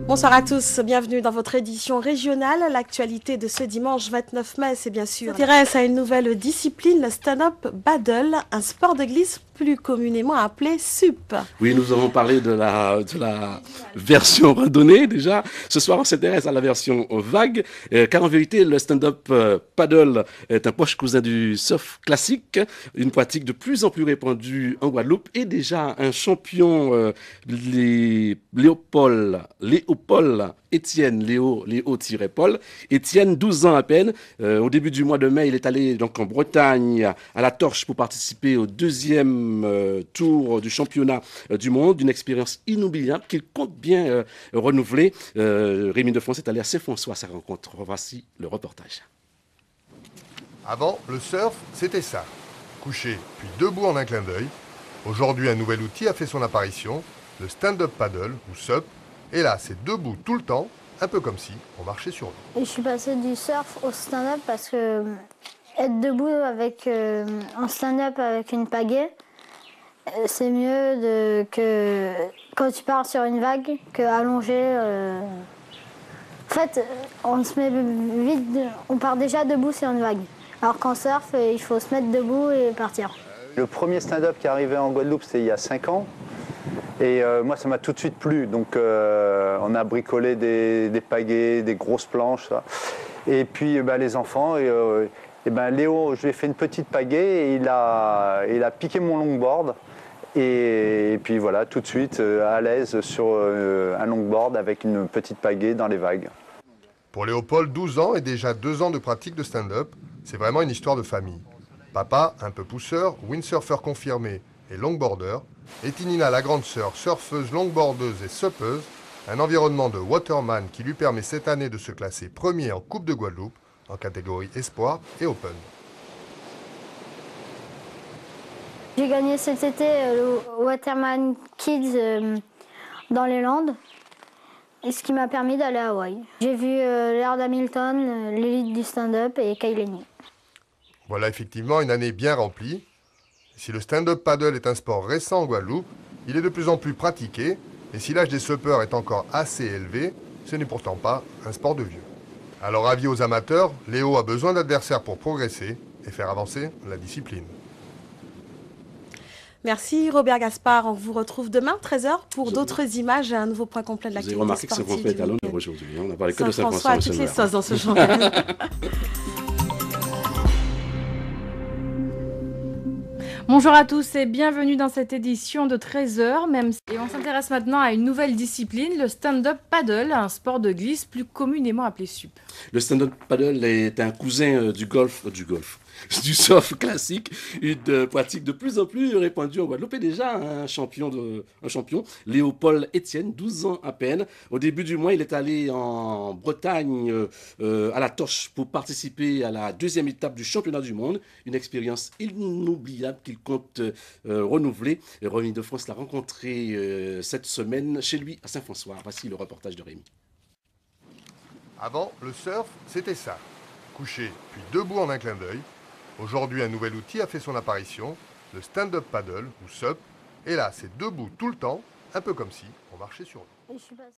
Bonsoir à tous, bienvenue dans votre édition régionale. L'actualité de ce dimanche 29 mai, c'est bien sûr s'intéresse à une nouvelle discipline, le stand-up paddle, un sport de glisse plus communément appelé SUP. Oui, nous avons parlé de la version randonnée déjà. Ce soir, on s'intéresse à la version vague, car en vérité, le stand-up paddle est un proche cousin du surf classique, une pratique de plus en plus répandue en Guadeloupe, et déjà un champion, Léopold Étienne, Léo-Paul, Étienne, 12 ans à peine. Au début du mois de mai, il est allé donc en Bretagne à la Torche pour participer au deuxième tour du championnat du monde, une expérience inoubliable qu'il compte bien renouveler. Rémi de France est allé à Saint-François à sa rencontre. Voici le reportage. Avant, le surf, c'était ça. Couché, puis debout en un clin d'œil. Aujourd'hui, un nouvel outil a fait son apparition, le stand-up paddle, ou SUP. Et là, c'est debout tout le temps, un peu comme si on marchait sur l'eau. Et je suis passé du surf au stand-up parce que être debout avec en stand-up avec une pagaie, c'est mieux que quand tu pars sur une vague que allongé. En fait, on se met vite, on part déjà debout sur une vague. Alors qu'en surf, il faut se mettre debout et partir. Le premier stand-up qui est arrivé en Guadeloupe, c'était il y a 5 ans. Et moi, ça m'a tout de suite plu. Donc, on a bricolé des pagaies, des grosses planches. Ça. Et puis, les enfants, Léo, je lui ai fait une petite pagaie et il a piqué mon longboard. Et puis voilà, tout de suite, à l'aise sur un longboard avec une petite pagaie dans les vagues. Pour Léopold, 12 ans et déjà 2 ans de pratique de stand-up, c'est vraiment une histoire de famille. Papa, un peu pousseur, windsurfer confirmé et longboarder, et Tinina, la grande sœur, surfeuse, longboardeuse et suppeuse, un environnement de waterman qui lui permet cette année de se classer premier en Coupe de Guadeloupe, en catégorie Espoir et Open. J'ai gagné cet été le Waterman Kids dans les Landes, et ce qui m'a permis d'aller à Hawaï. J'ai vu Laird Hamilton, l'élite du stand-up et Kay Lenny. Voilà effectivement une année bien remplie. Si le stand-up paddle est un sport récent en Guadeloupe, il est de plus en plus pratiqué, et si l'âge des suppeurs est encore assez élevé, ce n'est pourtant pas un sport de vieux. Alors avis aux amateurs, Léo a besoin d'adversaires pour progresser et faire avancer la discipline. Merci Robert Gaspard, on vous retrouve demain 13h pour d'autres images et un nouveau point complet de Vous avez l'activité remarqué que sportive. Saint-François est à l'honneur aujourd'hui. On n'a parlé que de Saint-François a Saint-François. toutes les sauces dans ce journal. Bonjour à tous et bienvenue dans cette édition de 13h. Et on s'intéresse maintenant à une nouvelle discipline, le stand-up paddle, un sport de glisse plus communément appelé SUP. Le stand-up paddle est un cousin du surf classique, une pratique de plus en plus répandue en Guadeloupe. Et déjà un champion, Léopold Étienne, 12 ans à peine. Au début du mois, il est allé en Bretagne à la Torche pour participer à la deuxième étape du championnat du monde. Une expérience inoubliable qu'il compte renouveler. Et Rémi de France l'a rencontré cette semaine chez lui à Saint-François. Voici le reportage de Rémi. Avant, le surf, c'était ça. Couché, puis debout en un clin d'œil. Aujourd'hui, un nouvel outil a fait son apparition, le stand-up paddle, ou SUP. Et là, c'est debout tout le temps, un peu comme si on marchait sur l'eau.